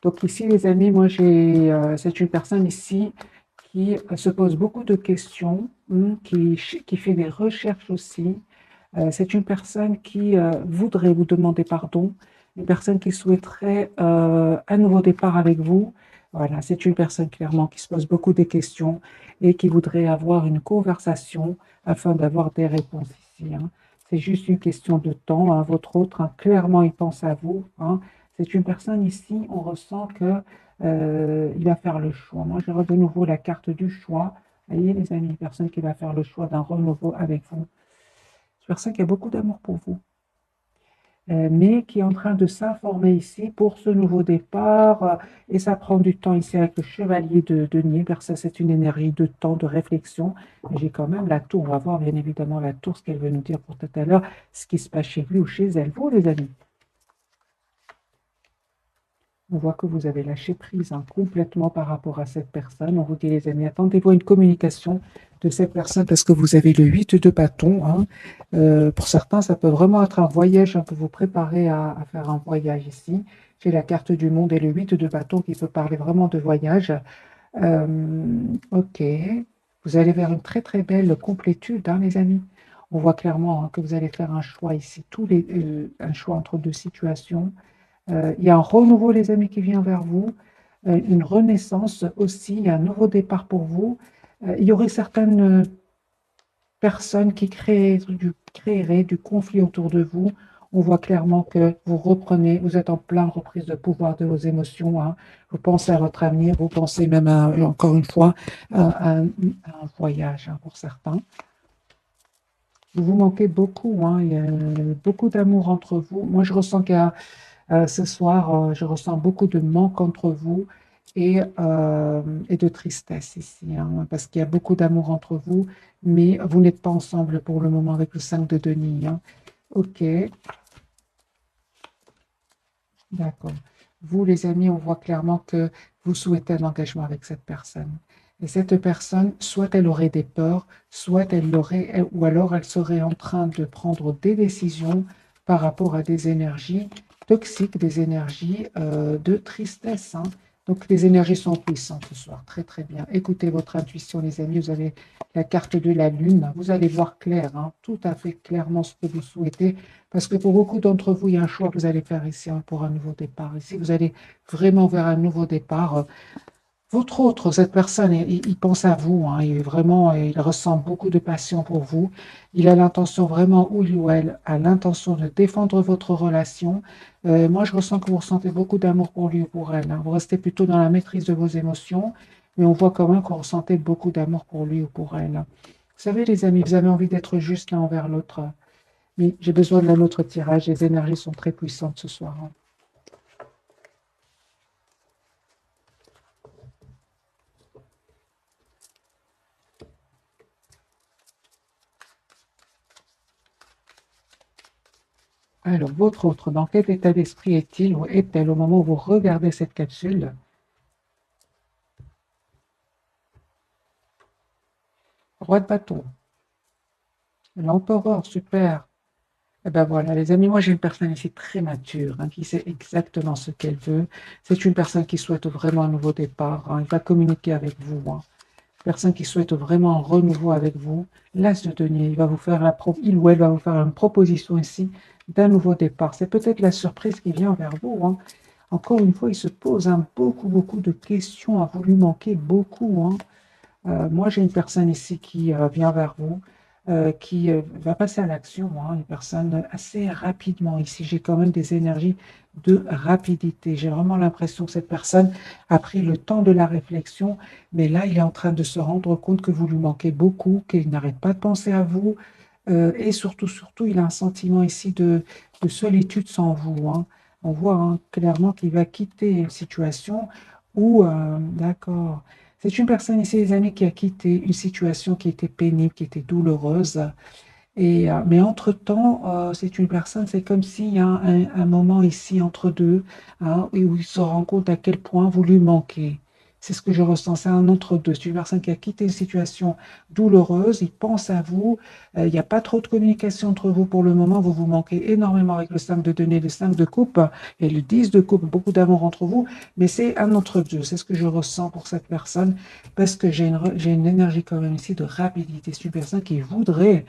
Donc ici, les amis, c'est une personne ici qui se pose beaucoup de questions, qui fait des recherches aussi. C'est une personne qui voudrait vous demander pardon, une personne qui souhaiterait un nouveau départ avec vous. Voilà, c'est une personne clairement qui se pose beaucoup de questions et qui voudrait avoir une conversation afin d'avoir des réponses ici, hein. C'est juste une question de temps, hein. Votre autre, hein, clairement, il pense à vous, hein. C'est une personne ici, on ressent que il va faire le choix. Moi, je de nouveau la carte du choix. Vous voyez, les amis, une personne qui va faire le choix d'un renouveau avec vous. C'est une personne qui a beaucoup d'amour pour vous, mais qui est en train de s'informer ici pour ce nouveau départ. Et ça prend du temps ici avec le chevalier de denier, car ça, c'est une énergie de temps, de réflexion. Mais j'ai quand même la tour. On va voir bien évidemment la tour, ce qu'elle veut nous dire pour tout à l'heure, ce qui se passe chez lui ou chez elle. Vous, les amis, on voit que vous avez lâché prise, hein, complètement par rapport à cette personne. On vous dit, les amis, attendez-vous à une communication de cette personne parce que vous avez le 8 de bâton, hein. Pour certains, ça peut vraiment être un voyage, on peut vous préparer à faire un voyage ici. J'ai la carte du monde et le 8 de bâton qui peut parler vraiment de voyage. Euh, ok, vous allez vers une très très belle complétude, hein, les amis. On voit clairement, hein, que vous allez faire un choix ici, un choix entre deux situations. Il y a un renouveau, les amis, qui vient vers vous, une renaissance aussi, un nouveau départ pour vous. Il y aurait certaines personnes qui créeraient du conflit autour de vous. On voit clairement que vous reprenez, vous êtes en pleine reprise de pouvoir de vos émotions, hein. Vous pensez à votre avenir, vous pensez même, encore une fois, à un voyage, hein, pour certains. Vous vous manquez beaucoup, hein. Il y a beaucoup d'amour entre vous. Moi, je ressens qu'il y a ce soir, je ressens beaucoup de manque entre vous et de tristesse ici, hein, parce qu'il y a beaucoup d'amour entre vous, mais vous n'êtes pas ensemble pour le moment avec le 5 de Denis, hein. Ok, d'accord. Vous, les amis, on voit clairement que vous souhaitez un engagement avec cette personne. Et cette personne, soit elle aurait des peurs, soit ou alors elle serait en train de prendre des décisions par rapport à des énergies toxiques, des énergies de tristesse, hein. Donc les énergies sont puissantes ce soir. Très très bien. Écoutez votre intuition, les amis. Vous avez la carte de la lune. Vous allez voir clair, hein, tout à fait clairement ce que vous souhaitez. Parce que pour beaucoup d'entre vous, il y a un choix que vous allez faire ici, hein, pour un nouveau départ. Ici, vous allez vraiment vers un nouveau départ. Votre autre, cette personne, il pense à vous, hein, il ressent beaucoup de passion pour vous. Il a l'intention vraiment, ou il ou elle a l'intention de défendre votre relation. Moi, je ressens que vous ressentez beaucoup d'amour pour lui ou pour elle, hein. Vous restez plutôt dans la maîtrise de vos émotions, mais on voit quand même que vous ressentez beaucoup d'amour pour lui ou pour elle, hein. Vous savez, les amis, vous avez envie d'être juste l'un envers l'autre. Oui, j'ai besoin d'un autre tirage. Les énergies sont très puissantes ce soir, hein. Alors, votre autre, dans quel état d'esprit est-il ou est-elle au moment où vous regardez cette capsule? Roi de bâton, l'empereur, super. Eh ben voilà, les amis, moi j'ai une personne ici très mature, hein, qui sait exactement ce qu'elle veut. C'est une personne qui souhaite vraiment un nouveau départ, hein. Elle va communiquer avec vous, hein. Personne qui souhaite vraiment un renouveau avec vous. L'As de denier, il ou elle va vous faire une proposition ici d'un nouveau départ. C'est peut-être la surprise qui vient vers vous, hein. Encore une fois, il se pose, hein, beaucoup, beaucoup de questions. Vous lui manquez beaucoup, hein. Moi, j'ai une personne ici qui vient vers vous, qui va passer à l'action, hein, une personne assez rapidement. Ici, j'ai quand même des énergies de rapidité. J'ai vraiment l'impression que cette personne a pris le temps de la réflexion, mais là, il est en train de se rendre compte que vous lui manquez beaucoup, qu'il n'arrête pas de penser à vous, et surtout, surtout, il a un sentiment ici de solitude sans vous, hein. On voit, hein, clairement qu'il va quitter une situation où, d'accord, c'est une personne ici, les amis, qui a quitté une situation qui était pénible, qui était douloureuse. Mais entre-temps, c'est une personne, c'est comme s'il y a un moment ici entre deux, hein, où il se rend compte à quel point vous lui manquez. C'est ce que je ressens, c'est un entre-deux. C'est une personne qui a quitté une situation douloureuse, il pense à vous, il n'y a pas trop de communication entre vous pour le moment, vous vous manquez énormément avec le 5 de denier, le 5 de coupe et le 10 de coupe, beaucoup d'amour entre vous, mais c'est un entre-deux, c'est ce que je ressens pour cette personne, parce que j'ai une énergie quand même ici de rapidité. C'est une personne qui voudrait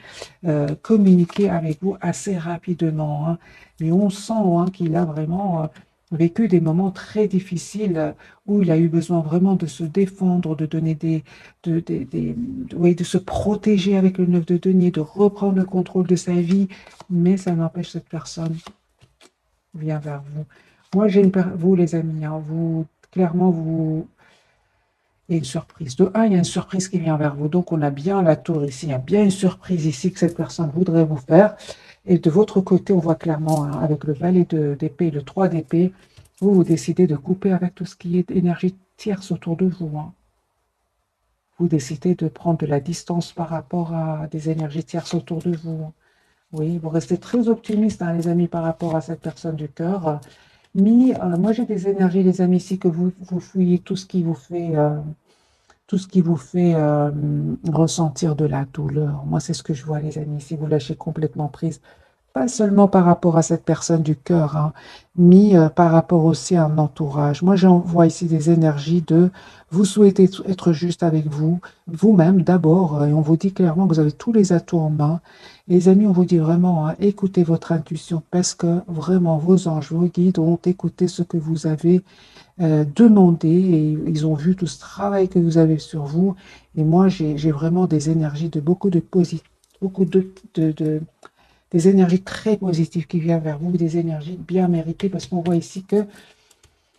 communiquer avec vous assez rapidement, hein. Mais on sent qu'il a vraiment vécu des moments très difficiles où il a eu besoin vraiment de se défendre, de donner oui, de se protéger avec le 9 de denier, de reprendre le contrôle de sa vie, mais ça n'empêche cette personne vient vers vous. Moi, vous les amis, hein, vous, clairement, il y a une surprise. De un, il y a une surprise qui vient vers vous. Donc, on a bien la tour ici. Il y a bien une surprise ici que cette personne voudrait vous faire. Et de votre côté, on voit clairement, hein, avec le valet d'épée, le 3 d'épée, vous décidez de couper avec tout ce qui est énergie tierce autour de vous, hein. Vous décidez de prendre de la distance par rapport à des énergies tierces autour de vous, hein. Oui, vous restez très optimiste, hein, les amis, par rapport à cette personne du cœur. Mais moi, j'ai des énergies, les amis, ici, que vous fouillez tout ce qui vous fait ressentir de la douleur. Moi, c'est ce que je vois, les amis, si vous lâchez complètement prise. Pas seulement par rapport à cette personne du cœur, hein, mais par rapport aussi à un entourage. Moi, j'envoie ici des énergies de vous souhaitez être juste avec vous, vous-même d'abord, et on vous dit clairement que vous avez tous les atouts en main. Et les amis, on vous dit vraiment, hein, écoutez votre intuition parce que vraiment vos anges, vos guides ont écouté ce que vous avez demandé et ils ont vu tout ce travail que vous avez sur vous. Et moi, j'ai vraiment des énergies de beaucoup de positif, beaucoup des énergies très positives qui viennent vers vous, des énergies bien méritées, parce qu'on voit ici que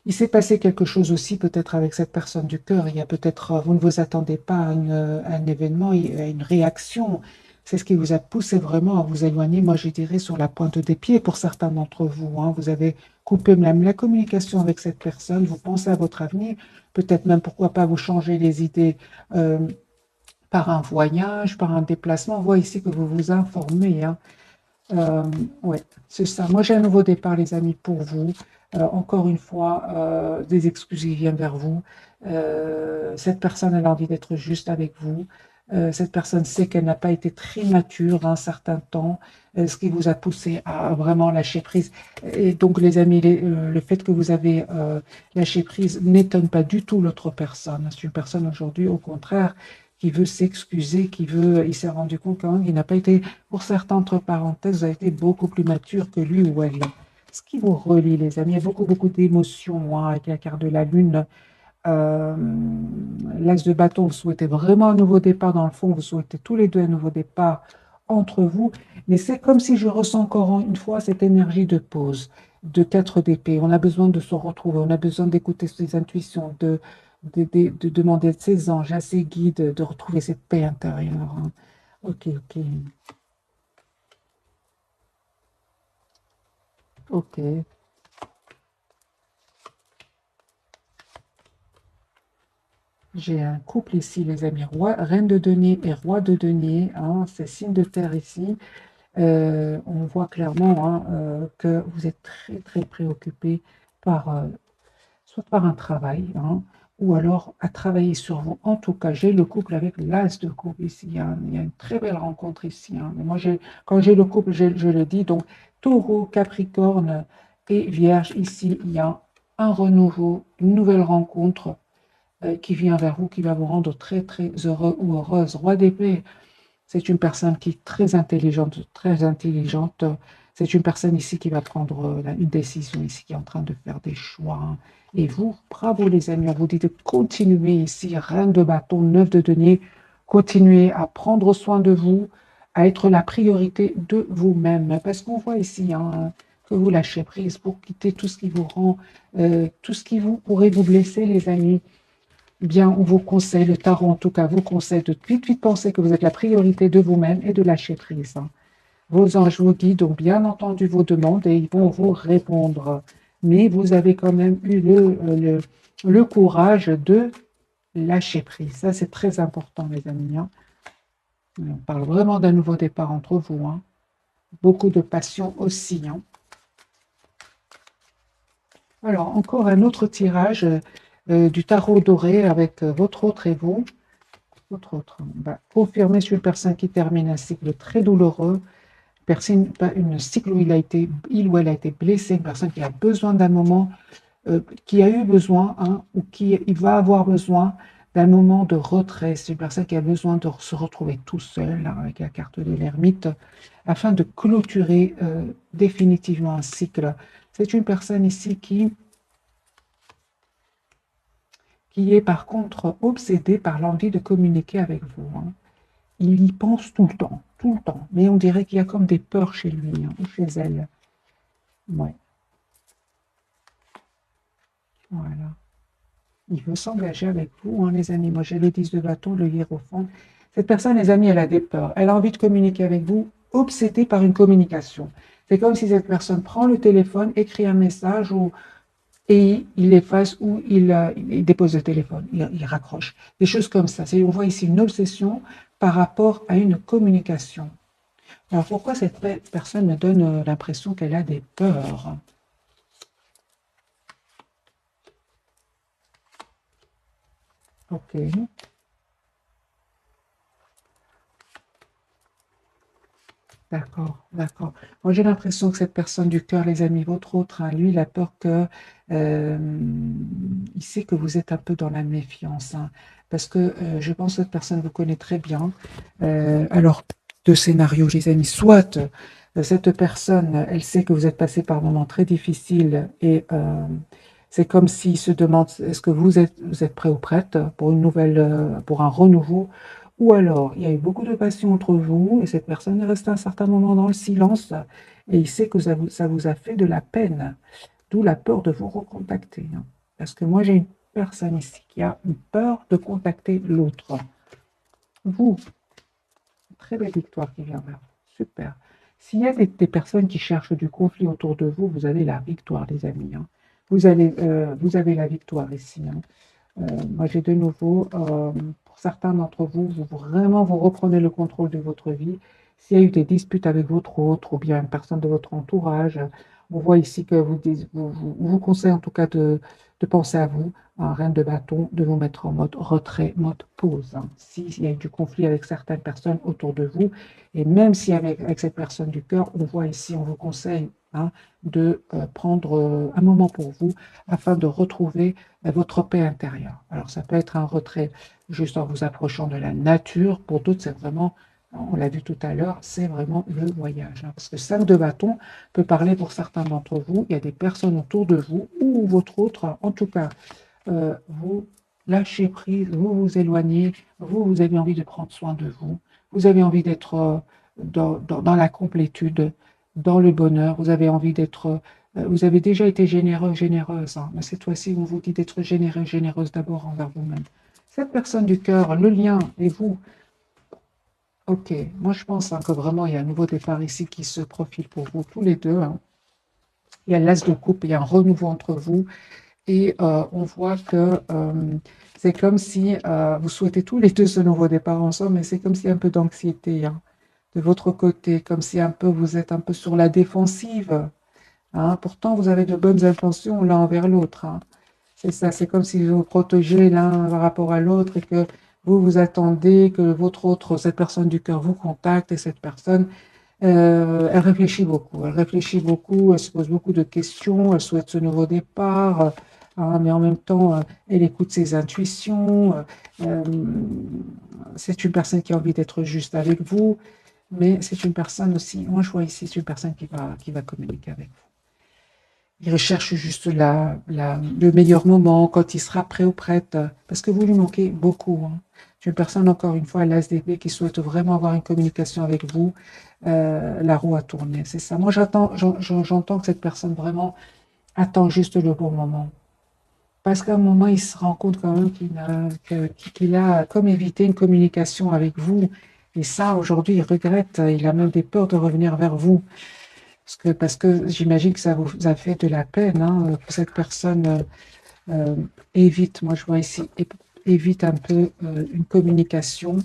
il s'est passé quelque chose aussi peut-être avec cette personne du cœur. Il y a peut-être, vous ne vous attendez pas à, à un événement, à une réaction. C'est ce qui vous a poussé vraiment à vous éloigner, moi je dirais, sur la pointe des pieds pour certains d'entre vous, hein. Vous avez coupé même la communication avec cette personne, vous pensez à votre avenir, peut-être même pourquoi pas vous changer les idées par un voyage, par un déplacement. On voit ici que vous vous informez, hein. Ouais, c'est ça. Moi, j'ai un nouveau départ, les amis, pour vous. Encore une fois, des excuses qui viennent vers vous. Cette personne, elle a envie d'être juste avec vous. Cette personne sait qu'elle n'a pas été très mature un certain temps, ce qui vous a poussé à vraiment lâcher prise. Et donc, les amis, le fait que vous avez lâché prise n'étonne pas du tout l'autre personne. C'est une personne aujourd'hui, au contraire, qui veut s'excuser, il s'est rendu compte quand même qu'il n'a pas été, pour certains, entre parenthèses, vous avez été beaucoup plus mature que lui ou elle. Ce qui vous relie, les amis, il y a beaucoup, beaucoup d'émotions, hein, avec la carte de la Lune. Euh, L'As de bâton, vous souhaitez vraiment un nouveau départ. Dans le fond, vous souhaitez tous les deux un nouveau départ entre vous. Mais c'est comme si je ressens encore une fois cette énergie de pause, de 4 d'épée. On a besoin de se retrouver, on a besoin d'écouter ses intuitions, de demander à ses anges, à ses guides, de retrouver cette paix intérieure, hein. Ok, ok, ok. J'ai un couple ici, les amis. Reine de denier et roi de denier, hein, c'est signe de terre ici. On voit clairement, hein, que vous êtes très, très préoccupé par, soit par un travail, hein, ou alors à travailler sur vous. En tout cas, j'ai le couple avec l'as de couple ici, hein. Il y a une très belle rencontre ici, hein. Mais moi, quand j'ai le couple, je le dis. Donc, taureau, capricorne et vierge, ici, il y a un renouveau, une nouvelle rencontre qui vient vers vous, qui va vous rendre très, très heureux ou heureuse. Roi d'épée, c'est une personne qui est très intelligente, très intelligente. C'est une personne ici qui va prendre une décision ici, qui est en train de faire des choix, hein. Et vous, bravo les amis, on vous dit de continuer ici, reine de bâton, 9 de denier, continuez à prendre soin de vous, à être la priorité de vous-même. Parce qu'on voit ici, hein, que vous lâchez prise pour quitter tout ce qui vous rend, tout ce qui vous pourrait vous blesser, les amis. Bien, on vous conseille, le tarot en tout cas vous conseille de vite, vite penser que vous êtes la priorité de vous-même et de lâcher prise, hein. Vos anges vous guident, ont bien entendu vos demandes et ils vont vous répondre. Mais vous avez quand même eu le courage de lâcher prise. Ça, c'est très important, les amis, hein. On parle vraiment d'un nouveau départ entre vous, hein. Beaucoup de passion aussi, hein. Alors, encore un autre tirage. du tarot doré avec votre autre et vous. Votre autre, confirmer sur une personne qui termine un cycle très douloureux, une cycle où il ou elle a été blessé, une personne qui a besoin d'un moment, qui a eu besoin, hein, ou qui il va avoir besoin d'un moment de retrait. C'est une personne qui a besoin de se retrouver tout seul, là, avec la carte de l'ermite, afin de clôturer définitivement un cycle. C'est une personne ici qui est par contre obsédée par l'envie de communiquer avec vous, hein. Il y pense tout le temps. Mais on dirait qu'il y a comme des peurs chez lui, hein, ou chez elle. Ouais, voilà. Il veut s'engager avec vous, hein, les amis. Moi, j'ai les 10 de bâton, le hiérophant. Cette personne, les amis, elle a des peurs. Elle a envie de communiquer avec vous, obsédée par une communication. C'est comme si cette personne prend le téléphone, écrit un message, et il l'efface ou il dépose le téléphone, il raccroche. Des choses comme ça. On voit ici une obsession par rapport à une communication. Alors pourquoi cette personne me donne l'impression qu'elle a des peurs? Ok, d'accord, d'accord. Moi j'ai l'impression que cette personne du cœur, les amis, votre autre, hein, lui, il a peur que... euh, il sait que vous êtes un peu dans la méfiance, hein, parce que je pense que cette personne vous connaît très bien. Alors, deux scénarios, les amis. Soit cette personne, elle sait que vous êtes passé par un moment très difficile et c'est comme s'il se demande est-ce que vous êtes prêt ou prête pour une nouvelle, pour un renouveau, ou alors il y a eu beaucoup de passion entre vous et cette personne est restée un certain moment dans le silence et il sait que ça vous a fait de la peine, d'où la peur de vous recontacter, hein. Parce que moi j'ai une personne ici qui a une peur de contacter l'autre. Vous, très belle victoire qui vient vers vous. Super. S'il y a des personnes qui cherchent du conflit autour de vous, vous avez la victoire, les amis, hein. Vous avez la victoire ici, hein. Moi, j'ai de nouveau, pour certains d'entre vous, vraiment, vous reprenez le contrôle de votre vie. S'il y a eu des disputes avec votre autre ou bien une personne de votre entourage, on voit ici que vous conseille en tout cas de penser à vous, un reine de bâton, de vous mettre en mode retrait, mode pause, hein. S'il y a eu du conflit avec certaines personnes autour de vous, et même si avec cette personne du cœur, on voit ici, on vous conseille, hein, de prendre un moment pour vous afin de retrouver votre paix intérieure. Alors, ça peut être un retrait juste en vous approchant de la nature. Pour d'autres, c'est vraiment, on l'a vu tout à l'heure, c'est vraiment le voyage, hein. Parce que 5 de bâton peut parler pour certains d'entre vous. Il y a des personnes autour de vous ou votre autre, en tout cas, vous lâchez prise, vous vous éloignez, vous avez envie de prendre soin de vous. Vous avez envie d'être dans la complétude, dans le bonheur. Vous avez envie d'être vous avez déjà été généreux, généreuse, hein, mais cette fois-ci, on vous dit d'être généreux, généreuse d'abord envers vous-même. Cette personne du cœur, le lien et vous, ok, moi je pense, hein, que vraiment il y a un nouveau départ ici qui se profile pour vous tous les deux, hein. Il y a l'as de coupe, il y a un renouveau entre vous et on voit que c'est comme si vous souhaitez tous les deux ce nouveau départ ensemble, mais c'est comme s'il y a un peu d'anxiété, hein, de votre côté, comme si un peu vous êtes un peu sur la défensive, hein. Pourtant, vous avez de bonnes intentions l'un envers l'autre, hein. C'est ça, c'est comme si vous vous protégez l'un par rapport à l'autre et que vous attendez que votre autre, cette personne du cœur vous contacte et cette personne, elle réfléchit beaucoup, elle se pose beaucoup de questions, elle souhaite ce nouveau départ, hein, mais en même temps, elle écoute ses intuitions. Euh, c'est une personne qui a envie d'être juste avec vous, mais c'est une personne aussi, moi je vois ici, c'est une personne qui va communiquer avec vous. Il recherche juste le meilleur moment, quand il sera prêt ou prête, parce que vous lui manquez beaucoup, hein. C'est une personne, encore une fois, à l'ASDB, qui souhaite vraiment avoir une communication avec vous. La roue a tourné, c'est ça. Moi, j'entends que cette personne vraiment attend juste le bon moment. Parce qu'à un moment, il se rend compte quand même qu'il a comme évité une communication avec vous. Et ça, aujourd'hui, il regrette, il a même des peurs de revenir vers vous. Parce que j'imagine que ça vous a fait de la peine, hein, que cette personne euh, évite, moi je vois ici, évite un peu une communication.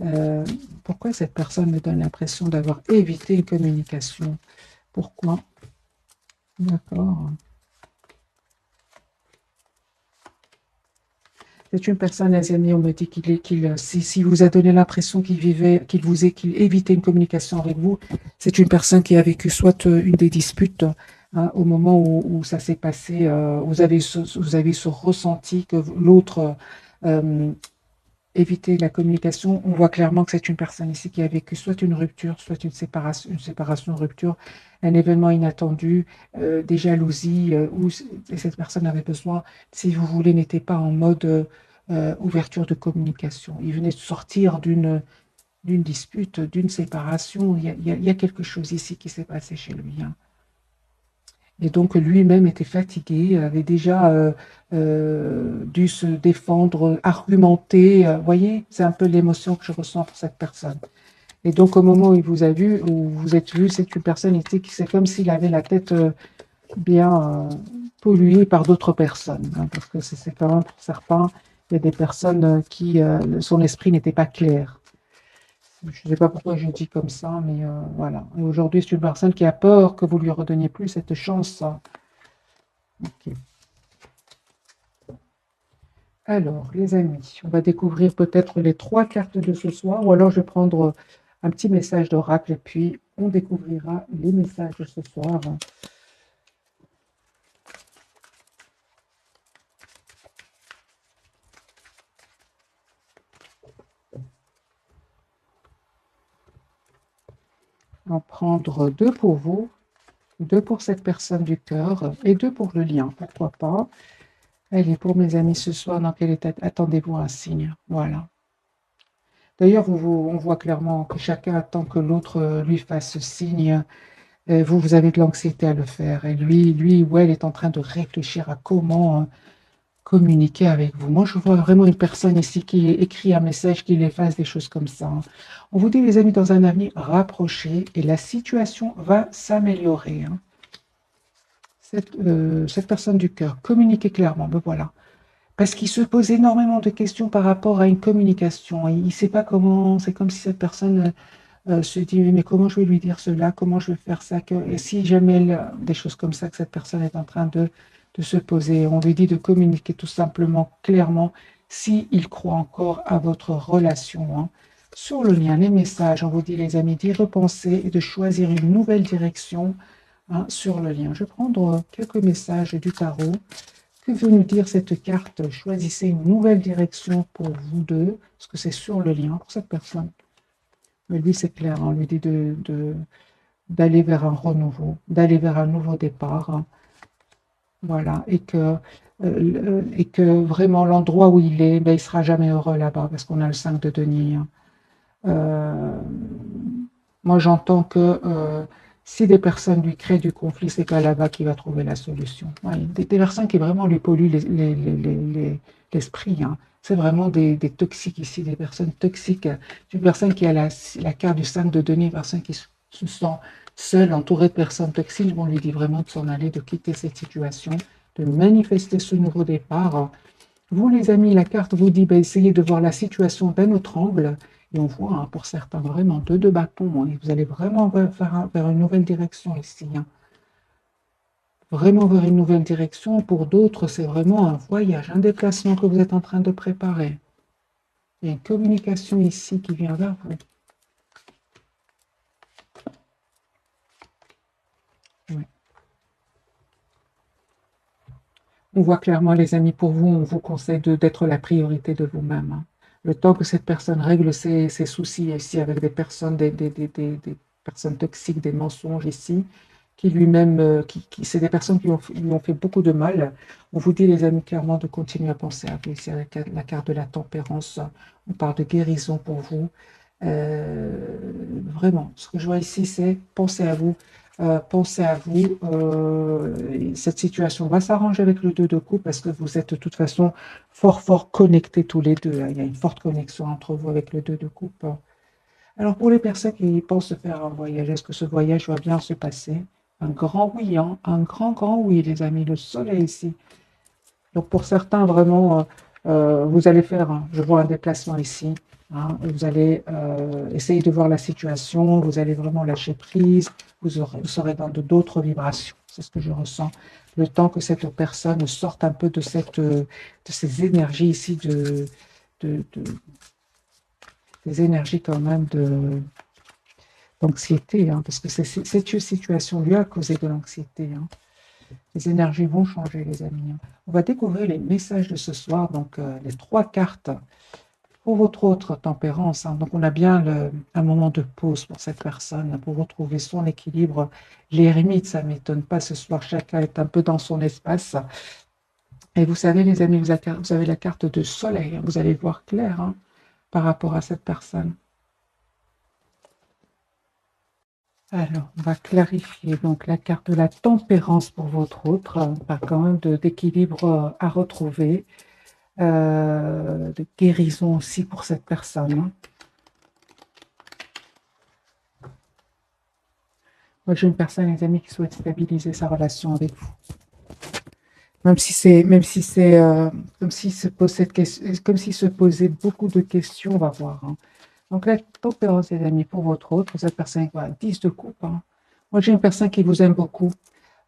Euh, Pourquoi cette personne me donne l'impression d'avoir évité une communication? Pourquoi? D'accord. C'est une personne, les amis, on me dit si vous a donné l'impression qu'il évitait une communication avec vous, c'est une personne qui a vécu soit une des disputes, hein, au moment où ça s'est passé, vous avez ce ressenti que l'autre euh, évitait la communication. On voit clairement que c'est une personne ici qui a vécu soit une rupture, soit une rupture, un événement inattendu, des jalousies, où cette personne avait besoin, si vous voulez, n'était pas en mode ouverture de communication. Il venait de sortir d'une dispute, d'une séparation. Il y a quelque chose ici qui s'est passé chez lui, hein. Et donc lui-même était fatigué, avait déjà dû se défendre, argumenter. Vous voyez, c'est un peu l'émotion que je ressens pour cette personne. Et donc au moment où il vous a vu, où vous êtes vu, c'est une personne ici qui c'est comme s'il avait la tête bien polluée par d'autres personnes, hein, parce que c'est quand même pour certains, il y a des personnes qui son esprit n'était pas clair. Je ne sais pas pourquoi je dis comme ça, mais voilà. Et aujourd'hui, c'est une personne qui a peur que vous lui redonniez plus cette chance. Ok. Alors, les amis, on va découvrir peut-être les 3 cartes de ce soir, ou alors je vais prendre un petit message d'oracle et puis on découvrira les messages de ce soir. On va prendre 2 pour vous, 2 pour cette personne du cœur et 2 pour le lien, pourquoi pas. Allez, pour mes amis, ce soir, dans quel état attendez-vous un signe? Voilà. D'ailleurs, on voit clairement que chacun attend que l'autre lui fasse signe. Vous avez de l'anxiété à le faire. Et lui ou elle est en train de réfléchir à comment communiquer avec vous. Moi, je vois vraiment une personne ici qui écrit un message, qui efface des choses comme ça, hein. On vous dit, les amis, dans un avenir rapproché, et la situation va s'améliorer, hein. Cette personne du cœur, communiquez clairement, ben voilà. Parce qu'il se pose énormément de questions par rapport à une communication. Il ne sait pas comment, c'est comme si cette personne se dit, mais comment je vais lui dire cela, comment je vais faire ça, et si jamais des choses comme ça que cette personne est en train de se poser, on lui dit de communiquer tout simplement, clairement, s'il croit encore à votre relation, hein. Sur le lien, les messages, on vous dit les amis d'y repenser et de choisir une nouvelle direction, hein, sur le lien. Je vais prendre quelques messages du tarot. Que veut nous dire cette carte? Choisissez une nouvelle direction pour vous deux, parce que c'est sur le lien pour cette personne. Mais lui, c'est clair, on lui dit d'aller vers un renouveau, d'aller vers un nouveau départ, hein. Voilà, et que vraiment l'endroit où il est, ben, il ne sera jamais heureux là-bas, parce qu'on a le 5 de denier, hein. Euh, Moi, j'entends que si des personnes lui créent du conflit, c'est pas là-bas qu'il va trouver la solution. Ouais, des personnes qui vraiment lui polluent l'esprit, hein. C'est vraiment des toxiques ici, des personnes toxiques. Une personne qui a la carte du 5 de denier, une personne qui se sent seule, entourée de personnes toxiques, on lui dit vraiment de s'en aller, de quitter cette situation, de manifester ce nouveau départ. Vous, les amis, la carte vous dit, ben, essayez de voir la situation d'un autre angle. Et on voit, hein, pour certains, vraiment deux de bâtons, hein, et vous allez vraiment vers une nouvelle direction ici, hein. Vraiment vers une nouvelle direction. Pour d'autres, c'est vraiment un voyage, un déplacement que vous êtes en train de préparer. Il y a une communication ici qui vient vers vous. Oui. On voit clairement, les amis, pour vous, on vous conseille d'être la priorité de vous-même, hein. Le temps que cette personne règle ses soucis ici avec des personnes, des personnes toxiques, des mensonges ici, qui lui-même, c'est des personnes qui lui ont fait beaucoup de mal. On vous dit, les amis, clairement, de continuer à penser à vous. Ici, avec la carte de la tempérance, on parle de guérison pour vous. Vraiment, ce que je vois ici, c'est penser à vous. Pensez à vous. Cette situation va s'arranger avec le 2 de coupe parce que vous êtes de toute façon fort connectés tous les deux, hein. Il y a une forte connexion entre vous avec le 2 de coupe. Alors pour les personnes qui pensent faire un voyage, est-ce que ce voyage va bien se passer? Un grand oui, hein, un grand oui, les amis. Le soleil ici. Donc pour certains, vraiment, vous allez faire, je vois un déplacement ici, hein, et vous allez essayer de voir la situation, vous allez vraiment lâcher prise, vous serez dans d'autres vibrations. C'est ce que je ressens. Le temps que cette personne sorte un peu de ces énergies ici, de, de- des énergies quand même d'anxiété, hein, parce que cette situation lui a causé de l'anxiété. Hein. Les énergies vont changer, les amis. Hein. On va découvrir les messages de ce soir, donc les 3 cartes pour votre autre tempérance. Hein. Donc on a bien un moment de pause pour cette personne, pour retrouver son équilibre. L'ermite, ça ne m'étonne pas, ce soir chacun est un peu dans son espace. Et vous savez, les amis, vous avez la carte de soleil, hein. Vous allez voir clair hein, par rapport à cette personne. Alors, on va clarifier donc la carte de la tempérance pour votre autre, par quand même d'équilibre à retrouver, de guérison aussi pour cette personne. Hein. Moi, j'ai une personne, les amis, qui souhaite stabiliser sa relation avec vous. Même si c'est comme s'il se pose cette question, comme s'il se posait beaucoup de questions, on va voir. Hein. Donc la tempérance, les amis, pour votre autre, cette personne, voilà, 10 de coupe. Hein. Moi, j'ai une personne qui vous aime beaucoup,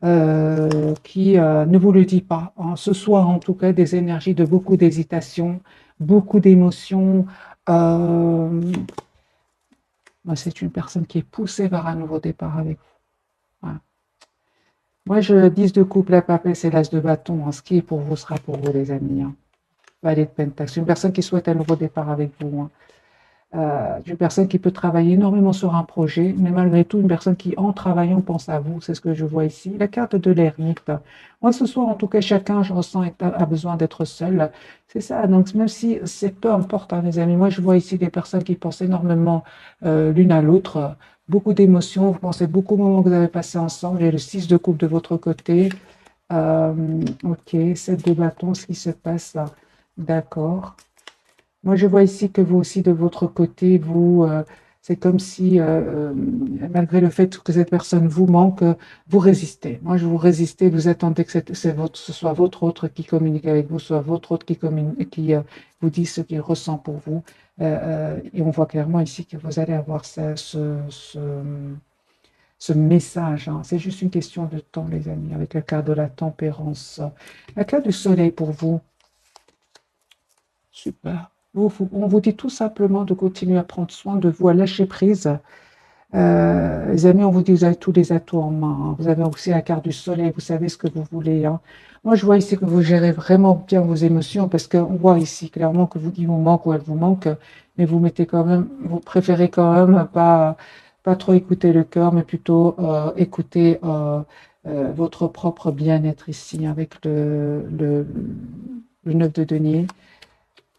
qui ne vous le dit pas. Hein. Ce soir, en tout cas, des énergies de beaucoup d'hésitation, beaucoup d'émotions. C'est une personne qui est poussée vers un nouveau départ avec vous. Voilà. Moi, je 10 de coupe, la papesse c'est l'as de bâton. Hein. Ce qui est pour vous sera pour vous, les amis. Hein. Valet de Pentacle. C'est une personne qui souhaite un nouveau départ avec vous. Hein. Une personne qui peut travailler énormément sur un projet, mais malgré tout, une personne qui, en travaillant, pense à vous. C'est ce que je vois ici. La carte de l'ermite. Moi, ce soir, en tout cas, chacun, je ressens, a besoin d'être seul. C'est ça. Donc, même si c'est peu importe, hein, les amis. Moi, je vois ici des personnes qui pensent énormément l'une à l'autre. Beaucoup d'émotions. Vous pensez beaucoup aux moments que vous avez passés ensemble. J'ai le 6 de coupe de votre côté. Ok, 7 de bâton, ce qui se passe là. D'accord. Moi, je vois ici que vous aussi, de votre côté, c'est comme si, malgré le fait que cette personne vous manque, vous résistez. Moi, je vous résistez, vous attendez que ce soit votre autre qui communique avec vous, soit votre autre qui vous dit ce qu'il ressent pour vous. Et on voit clairement ici que vous allez avoir ce message. Hein. C'est juste une question de temps, les amis, avec la carte de la tempérance. La carte du soleil pour vous. Super. On vous dit tout simplement de continuer à prendre soin de vous, à lâcher prise. Les amis, on vous dit, vous avez tous les atouts en main. Hein. Vous avez aussi la carte du soleil, vous savez ce que vous voulez. Hein. Moi, je vois ici que vous gérez vraiment bien vos émotions parce qu'on voit ici clairement que il vous manque ou elle vous manque, mais vous mettez quand même, vous préférez quand même pas trop écouter le cœur, mais plutôt écouter votre propre bien-être ici avec le 9 de denier.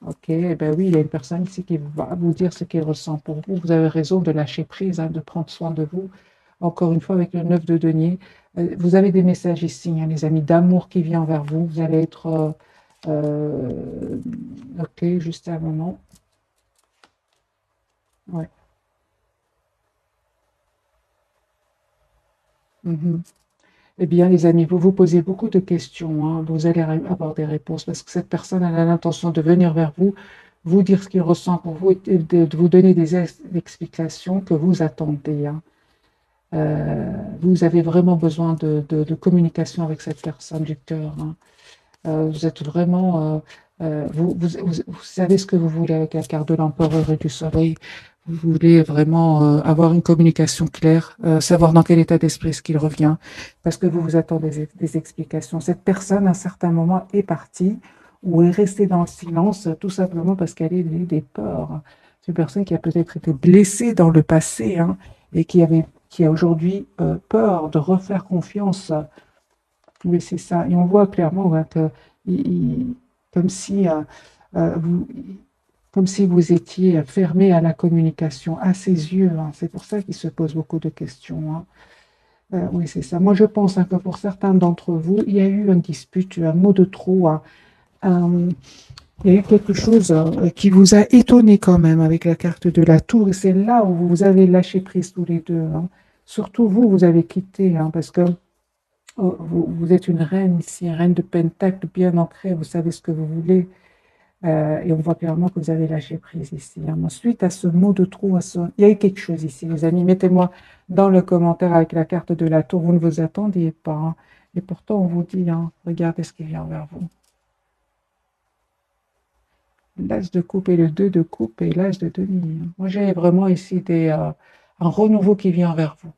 Ok, eh ben oui, il y a une personne ici qui va vous dire ce qu'il ressent pour vous. Vous avez raison de lâcher prise, hein, de prendre soin de vous. Encore une fois, avec le 9 de denier, vous avez des messages ici, hein, les amis, d'amour qui vient vers vous. Vous allez être... ok, juste un moment. Ouais. Mhm. Eh bien, les amis, vous vous posez beaucoup de questions. Hein. Vous allez avoir des réponses parce que cette personne elle a l'intention de venir vers vous, vous dire ce qu'il ressent pour vous et de vous donner des explications que vous attendez. Hein. Vous avez vraiment besoin de communication avec cette personne du cœur. Hein. Vous êtes vraiment, vous savez ce que vous voulez avec la carte de l'empereur et du soleil. Vous voulez vraiment avoir une communication claire, savoir dans quel état d'esprit est-ce qu'il revient, parce que vous vous attendez des explications. Cette personne, à un certain moment, est partie ou est restée dans le silence, tout simplement parce qu'elle a eu des peurs. C'est une personne qui a peut-être été blessée dans le passé hein, et qui a aujourd'hui peur de refaire confiance. Oui, c'est ça. Et on voit clairement hein, que, comme si, vous, comme si vous étiez fermé à la communication, à ses yeux. Hein. C'est pour ça qu'il se pose beaucoup de questions. Hein. Oui, c'est ça. Moi, je pense hein, que pour certains d'entre vous, il y a eu une dispute, un mot de trop. Hein. Euh, il y a eu quelque chose qui vous a étonné quand même avec la carte de la tour. Et c'est là où vous avez lâché prise tous les deux. Hein. Surtout vous, vous avez quitté, hein, parce que vous êtes une reine ici, une reine de Pentacle bien ancrée, vous savez ce que vous voulez. Et on voit clairement que vous avez lâché prise ici, hein. Suite à ce mot de trop, il y a eu quelque chose ici, les amis. Mettez-moi dans le commentaire avec la carte de la tour. Vous ne vous attendiez pas, hein. Et pourtant, on vous dit, hein, regardez ce qui vient vers vous. L'as de coupe et le 2 de coupe et l'as de denier. Moi, j'ai vraiment ici un renouveau qui vient vers vous,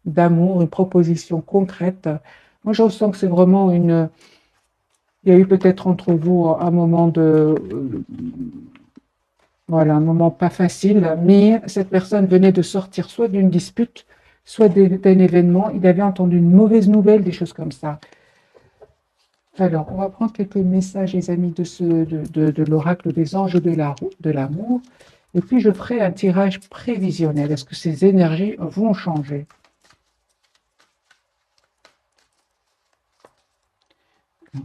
d'amour, une proposition concrète. Moi, je ressens que c'est vraiment une... Il y a eu peut-être entre vous un moment voilà, un moment pas facile, mais cette personne venait de sortir soit d'une dispute, soit d'un événement. Il avait entendu une mauvaise nouvelle, des choses comme ça. Alors, on va prendre quelques messages, les amis, de l'oracle des anges de l'amour. Et puis, je ferai un tirage prévisionnel. Est-ce que ces énergies vont changer?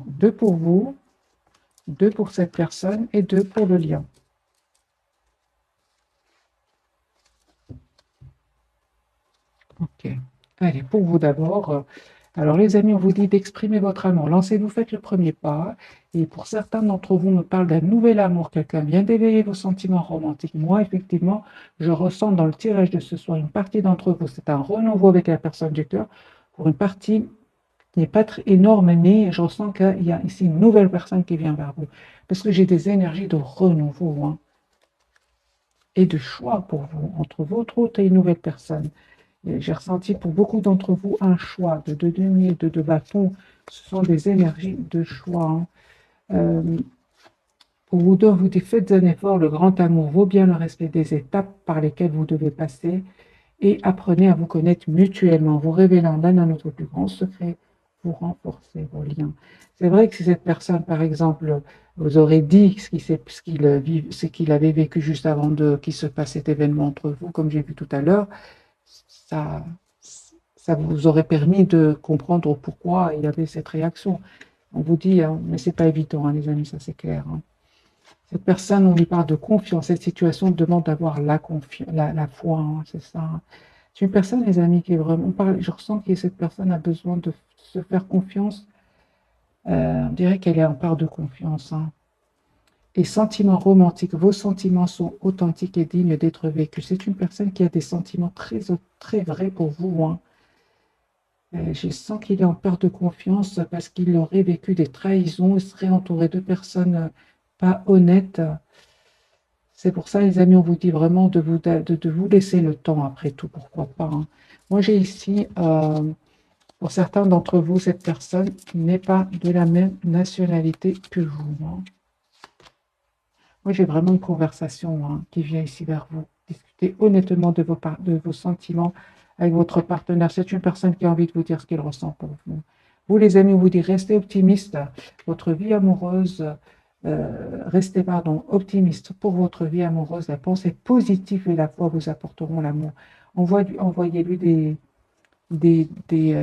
Deux pour vous, deux pour cette personne et deux pour le lien. Ok. Allez, pour vous d'abord. Alors, les amis, on vous dit d'exprimer votre amour. Lancez-vous, faites le premier pas. Et pour certains d'entre vous, on me parle d'un nouvel amour. Quelqu'un vient d'éveiller vos sentiments romantiques. Moi, effectivement, je ressens dans le tirage de ce soir, une partie d'entre vous, c'est un renouveau avec la personne du cœur. Pour une partie qui n'est pas très énorme, mais je ressens qu'il y a ici une nouvelle personne qui vient vers vous. Parce que j'ai des énergies de renouveau, hein, et de choix pour vous, entre votre hôte et une nouvelle personne. J'ai ressenti pour beaucoup d'entre vous un choix de deux deniers, de deux bâtons. Ce sont des énergies de choix, hein. Pour vous deux, vous faites un effort. Le grand amour vaut bien le respect des étapes par lesquelles vous devez passer et apprenez à vous connaître mutuellement, vous révélant l'un à notre plus grand secret, vous renforcez vos liens. C'est vrai que si cette personne, par exemple, vous aurait dit ce qu'il avait vécu juste avant qu'il se passe cet événement entre vous, comme j'ai vu tout à l'heure, ça, ça vous aurait permis de comprendre pourquoi il y avait cette réaction. On vous dit, hein, mais c'est pas évident, hein, les amis, ça c'est clair, hein. Cette personne, on lui parle de confiance. Cette situation demande d'avoir la foi, hein, c'est ça, hein. C'est une personne, les amis, qui est vraiment... je ressens que cette personne a besoin de se faire confiance. On dirait qu'elle est en part de confiance, hein. Et sentiments romantiques, vos sentiments sont authentiques et dignes d'être vécus. C'est une personne qui a des sentiments très, très vrais pour vous, hein. Je sens qu'il est en perte de confiance parce qu'il aurait vécu des trahisons, il serait entouré de personnes pas honnêtes. C'est pour ça, les amis, on vous dit vraiment de vous laisser le temps après tout, pourquoi pas, hein. Moi, j'ai ici, pour certains d'entre vous, cette personne n'est pas de la même nationalité que vous, hein. Moi, j'ai vraiment une conversation, hein, qui vient ici vers vous. Discutez honnêtement de vos sentiments avec votre partenaire. C'est une personne qui a envie de vous dire ce qu'elle ressent pour vous. Vous, les amis, on vous dit restez optimiste. Votre vie amoureuse, restez, optimiste pour votre vie amoureuse. La pensée positive et la foi vous apporteront l'amour. Envoyez-lui des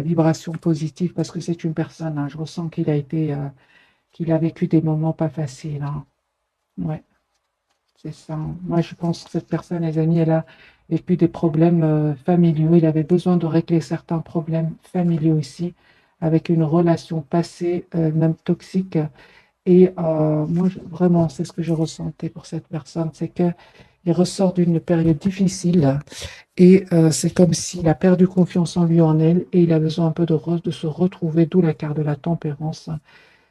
vibrations positives parce que c'est une personne, hein, je ressens qu'il a vécu des moments pas faciles, hein. Ouais. C'est ça. Moi, je pense que cette personne, les amis, elle a vécu des problèmes familiaux. Il avait besoin de régler certains problèmes familiaux ici, avec une relation passée, même toxique. Et moi, vraiment, c'est ce que je ressentais pour cette personne, c'est qu'il ressort d'une période difficile et c'est comme s'il a perdu confiance en lui, en elle, et il a besoin un peu de se retrouver, d'où la carte de la tempérance, hein,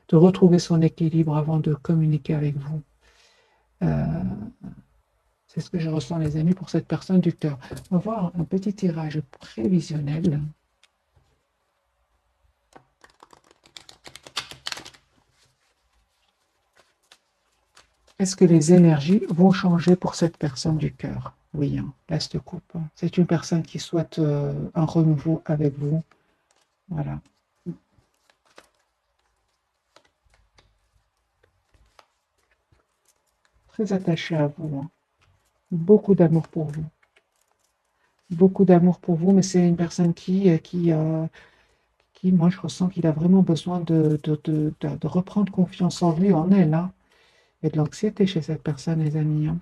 de retrouver son équilibre avant de communiquer avec vous. Euh, C'est ce que je ressens, les amis, pour cette personne du cœur. On va voir un petit tirage prévisionnel. Est-ce que les énergies vont changer pour cette personne du cœur? Oui, hein, l'as de coupe. C'est une personne qui souhaite un renouveau avec vous. Voilà. Très attaché à vous, hein. Beaucoup d'amour pour vous. Beaucoup d'amour pour vous, mais c'est une personne qui, moi, je ressens qu'il a vraiment besoin de reprendre confiance en lui, en elle, hein. Il y a de l'anxiété chez cette personne, les amis, hein.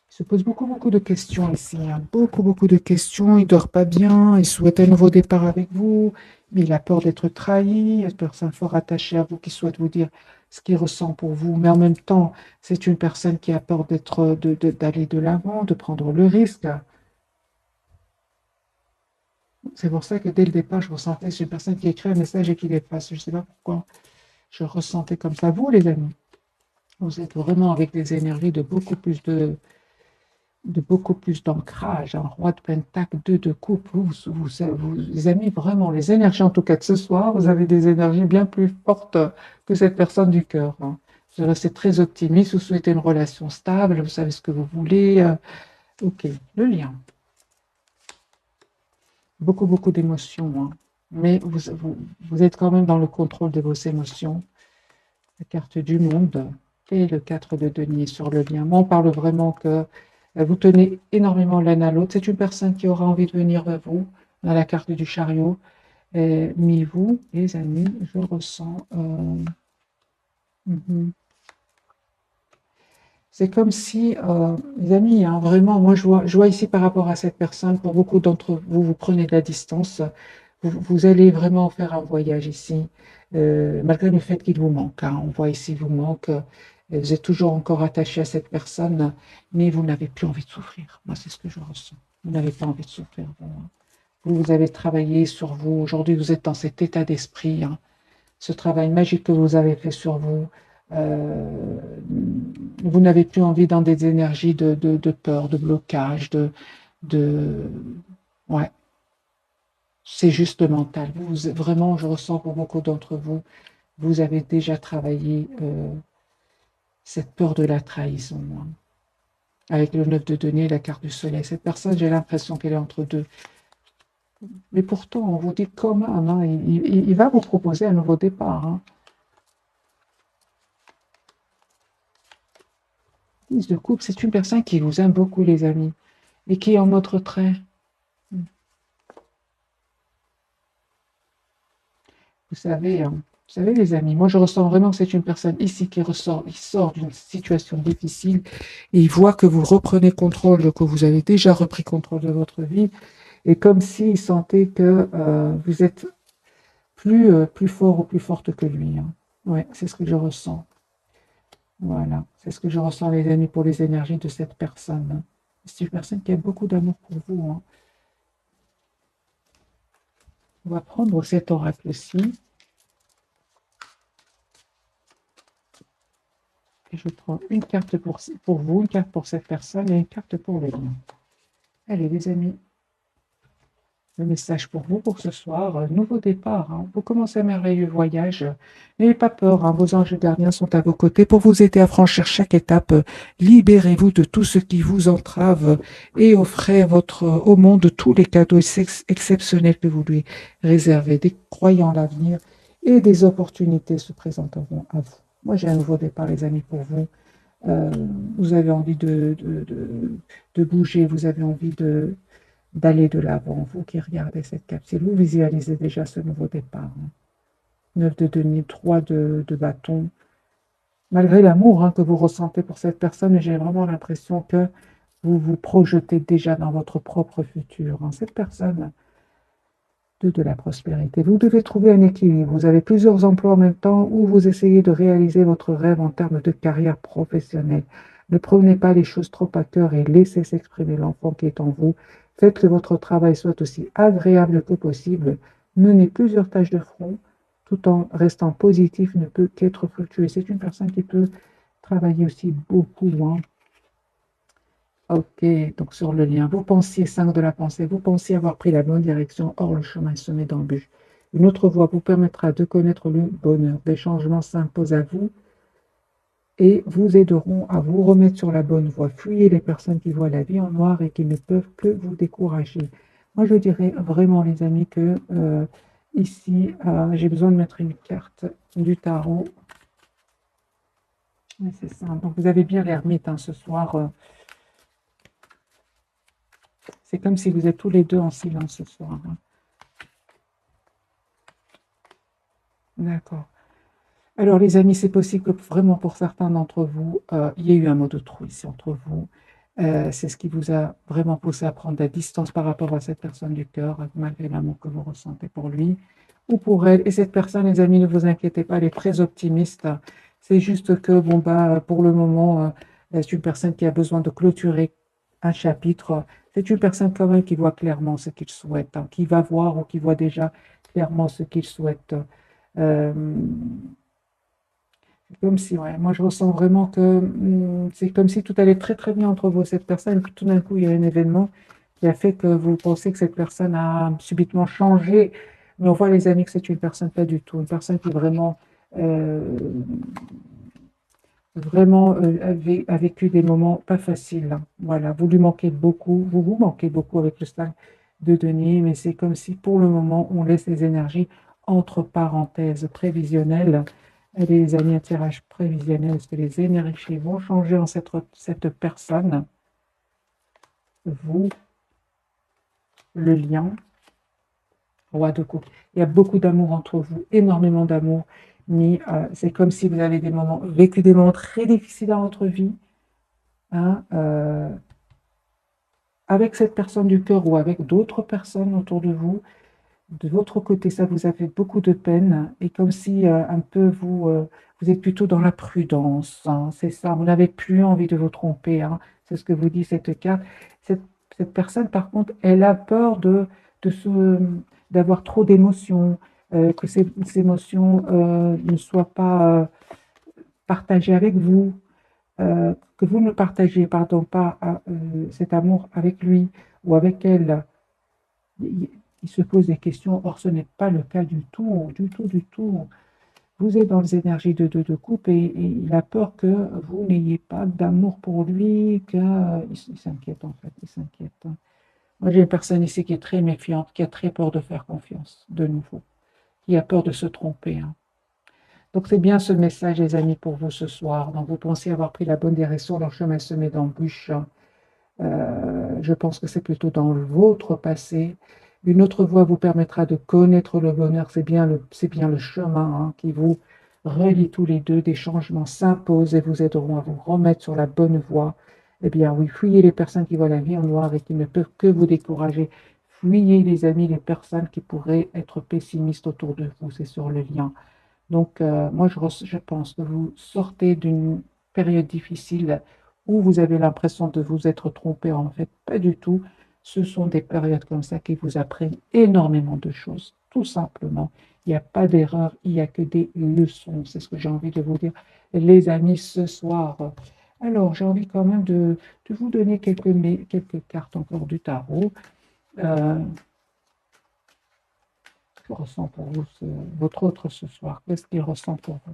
Il se pose beaucoup, beaucoup de questions ici, hein. Beaucoup, beaucoup de questions. Il ne dort pas bien. Il souhaite un nouveau départ avec vous. Mais il a peur d'être trahi. Il y a une personne fort attachée à vous qui souhaite vous dire ce qu'il ressent pour vous, mais en même temps, c'est une personne qui a peur d'aller de l'avant, de prendre le risque. C'est pour ça que dès le départ, je ressentais, c'est une personne qui écrit un message et qui l'efface. Je ne sais pas pourquoi je ressentais comme ça. Vous, les amis, vous êtes vraiment avec des énergies de beaucoup plus d'ancrage. Un roi de pentacle, deux de coupe. Les amis, vraiment, les énergies en tout cas de ce soir, vous avez des énergies bien plus fortes que cette personne du cœur. Hein. Vous restez très optimiste, vous souhaitez une relation stable, vous savez ce que vous voulez. Ok, le lien. Beaucoup, beaucoup d'émotions. Hein. Mais vous êtes quand même dans le contrôle de vos émotions. La carte du monde et le 4 de denier sur le lien. Moi, on parle vraiment que vous tenez énormément l'un à l'autre. C'est une personne qui aura envie de venir vers vous. On a la carte du chariot. Mais vous, les amis, je ressens... C'est comme si, les amis, hein, vraiment, moi je vois ici par rapport à cette personne, pour beaucoup d'entre vous, vous prenez de la distance, vous allez vraiment faire un voyage ici, malgré le fait qu'il vous manque. Hein, on voit ici, vous manque, vous êtes toujours encore attaché à cette personne, mais vous n'avez plus envie de souffrir. Moi, c'est ce que je ressens. Vous n'avez pas envie de souffrir. Vous avez travaillé sur vous. Aujourd'hui, vous êtes dans cet état d'esprit. Hein, ce travail magique que vous avez fait sur vous. Vous n'avez plus envie dans des énergies de peur, de blocage, de... Ouais, c'est juste mental. Vraiment, je ressens pour beaucoup d'entre vous, vous avez déjà travaillé cette peur de la trahison. Hein. Avec le 9 de denier et la carte du soleil. Cette personne, j'ai l'impression qu'elle est entre deux. Mais pourtant, on vous dit comment, hein, il va vous proposer un nouveau départ. Hein. 10 de coupe, c'est une personne qui vous aime beaucoup, les amis, et qui est en mode retrait. Vous savez, les amis, moi je ressens vraiment que c'est une personne ici qui sort d'une situation difficile et il voit que vous reprenez contrôle, que vous avez déjà repris contrôle de votre vie et comme s'il sentait que vous êtes plus fort ou plus forte que lui. Hein. Ouais, c'est ce que je ressens. Voilà, c'est ce que je ressens, les amis, pour les énergies de cette personne. Hein. C'est une personne qui a beaucoup d'amour pour vous. Hein. On va prendre cet oracle-ci. Et je prends une carte pour vous, une carte pour cette personne et une carte pour le lien. Allez, les amis, le message pour vous pour ce soir, nouveau départ. Hein. Vous commencez un merveilleux voyage. N'ayez pas peur, hein, vos anges gardiens sont à vos côtés pour vous aider à franchir chaque étape. Libérez-vous de tout ce qui vous entrave et offrez au monde tous les cadeaux exceptionnels que vous lui réservez, des croyants en l'avenir et des opportunités se présenteront à vous. Moi, j'ai un nouveau départ, les amis, pour vous. Vous avez envie de bouger, vous avez envie d'aller de l'avant. Vous qui regardez cette capsule, vous visualisez déjà ce nouveau départ. Hein. 9 de denier, 3 de bâton. Malgré l'amour hein, que vous ressentez pour cette personne, j'ai vraiment l'impression que vous vous projetez déjà dans votre propre futur. Hein. Cette personne, de la prospérité. Vous devez trouver un équilibre. Vous avez plusieurs emplois en même temps où vous essayez de réaliser votre rêve en termes de carrière professionnelle. Ne prenez pas les choses trop à cœur et laissez s'exprimer l'enfant qui est en vous. Faites que votre travail soit aussi agréable que possible. Menez plusieurs tâches de front tout en restant positif ne peut qu'être fructueux. C'est une personne qui peut travailler aussi beaucoup. Hein. Ok, donc sur le lien, vous pensiez 5 de la pensée, vous pensiez avoir pris la bonne direction, or le chemin est semé d'embûches. Une autre voie vous permettra de connaître le bonheur. Des changements s'imposent à vous et vous aideront à vous remettre sur la bonne voie. Fuyez les personnes qui voient la vie en noir et qui ne peuvent que vous décourager. Moi, je dirais vraiment, les amis, que ici, j'ai besoin de mettre une carte du tarot. C'est ça. Donc, vous avez bien l'ermite hein, ce soir. C'est comme si vous êtes tous les deux en silence ce soir. Hein. D'accord. Alors, les amis, c'est possible que vraiment pour certains d'entre vous, il y ait eu un mot de trop ici entre vous. C'est ce qui vous a vraiment poussé à prendre la distance par rapport à cette personne du cœur, malgré l'amour que vous ressentez pour lui ou pour elle. Et cette personne, les amis, ne vous inquiétez pas, elle est très optimiste. C'est juste que, bon, bah, pour le moment, c'est une personne qui a besoin de clôturer un chapitre. C'est une personne quand même qui voit clairement ce qu'il souhaite, hein, qui va voir ou qui voit déjà clairement ce qu'il souhaite. Euh, Comme si, ouais, moi je ressens vraiment que c'est comme si tout allait très très bien entre vous et cette personne, et puis tout d'un coup il y a un événement qui a fait que vous pensez que cette personne a subitement changé. Mais on voit les amis que c'est une personne pas du tout, une personne qui vraiment, euh, vraiment a vécu des moments pas faciles, hein. Voilà, vous lui manquez beaucoup, vous vous manquez beaucoup avec le stade de Denis, mais c'est comme si pour le moment on laisse les énergies entre parenthèses prévisionnelles. Allez, les amis, un tirage prévisionnel. Est-ce que les énergies vont changer en cette personne? Vous, le lien, roi de coupe. Il y a beaucoup d'amour entre vous, énormément d'amour. Mais c'est comme si vous avez vécu des moments très difficiles dans votre vie, hein, avec cette personne du cœur ou avec d'autres personnes autour de vous. De votre côté, ça vous a fait beaucoup de peine et comme si un peu vous êtes plutôt dans la prudence, hein, c'est ça, vous n'avez plus envie de vous tromper, hein, c'est ce que vous dit cette carte. Cette, cette personne, par contre, elle a peur de d'avoir trop d'émotions, que ces émotions ne soient pas partagées avec vous, que vous ne partagez, pardon, pas cet amour avec lui ou avec elle. Il se pose des questions. Or, ce n'est pas le cas du tout, du tout, du tout. Vous êtes dans les énergies de couple et il a peur que vous n'ayez pas d'amour pour lui, qu'il s'inquiète en fait, il s'inquiète. Moi, j'ai une personne ici qui est très méfiante, qui a très peur de faire confiance, de nouveau, qui a peur de se tromper, hein. Donc, c'est bien ce message, les amis, pour vous ce soir. Donc, vous pensez avoir pris la bonne direction, leur chemin semé d'embûches. Je pense que c'est plutôt dans votre passé. Une autre voie vous permettra de connaître le bonheur. C'est bien le chemin, hein, qui vous relie tous les deux. Des changements s'imposent et vous aideront à vous remettre sur la bonne voie. Eh bien oui, fuyez les personnes qui voient la vie en noir et qui ne peuvent que vous décourager. Fuyez les amis, les personnes qui pourraient être pessimistes autour de vous. C'est sur le lien. Donc, moi, je pense que vous sortez d'une période difficile où vous avez l'impression de vous être trompé. En fait, pas du tout. Ce sont des périodes comme ça qui vous apprennent énormément de choses, tout simplement. Il n'y a pas d'erreur, il n'y a que des leçons. C'est ce que j'ai envie de vous dire, les amis, ce soir. Alors, j'ai envie quand même de vous donner quelques cartes encore du tarot. Euh, que ressent pour vous votre autre ce soir? Qu'est-ce qu'il ressent pour vous?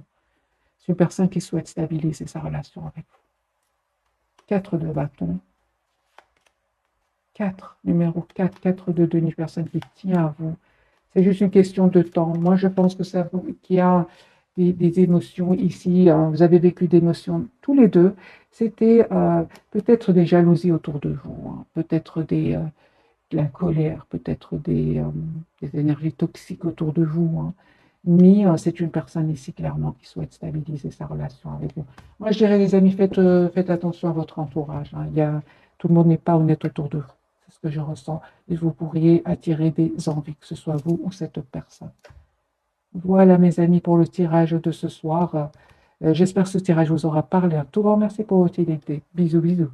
C'est une personne qui souhaite stabiliser sa relation avec vous. 4 de bâton. 4, numéro 4, 4 de denier, personne qui tient à vous. C'est juste une question de temps. Moi, je pense que ça, qu'il y a des émotions ici. Vous avez vécu des émotions tous les deux. C'était peut-être des jalousies autour de vous, hein, peut-être de la colère, peut-être des énergies toxiques autour de vous, hein. Mais c'est une personne ici clairement qui souhaite stabiliser sa relation avec vous. Moi, je dirais, les amis, faites attention à votre entourage, hein. Tout le monde n'est pas honnête autour de vous. C'est ce que je ressens. Et vous pourriez attirer des envies, que ce soit vous ou cette personne. Voilà, mes amis, pour le tirage de ce soir. J'espère que ce tirage vous aura parlé. Un tout grand merci pour votre utilité. Bisous, bisous.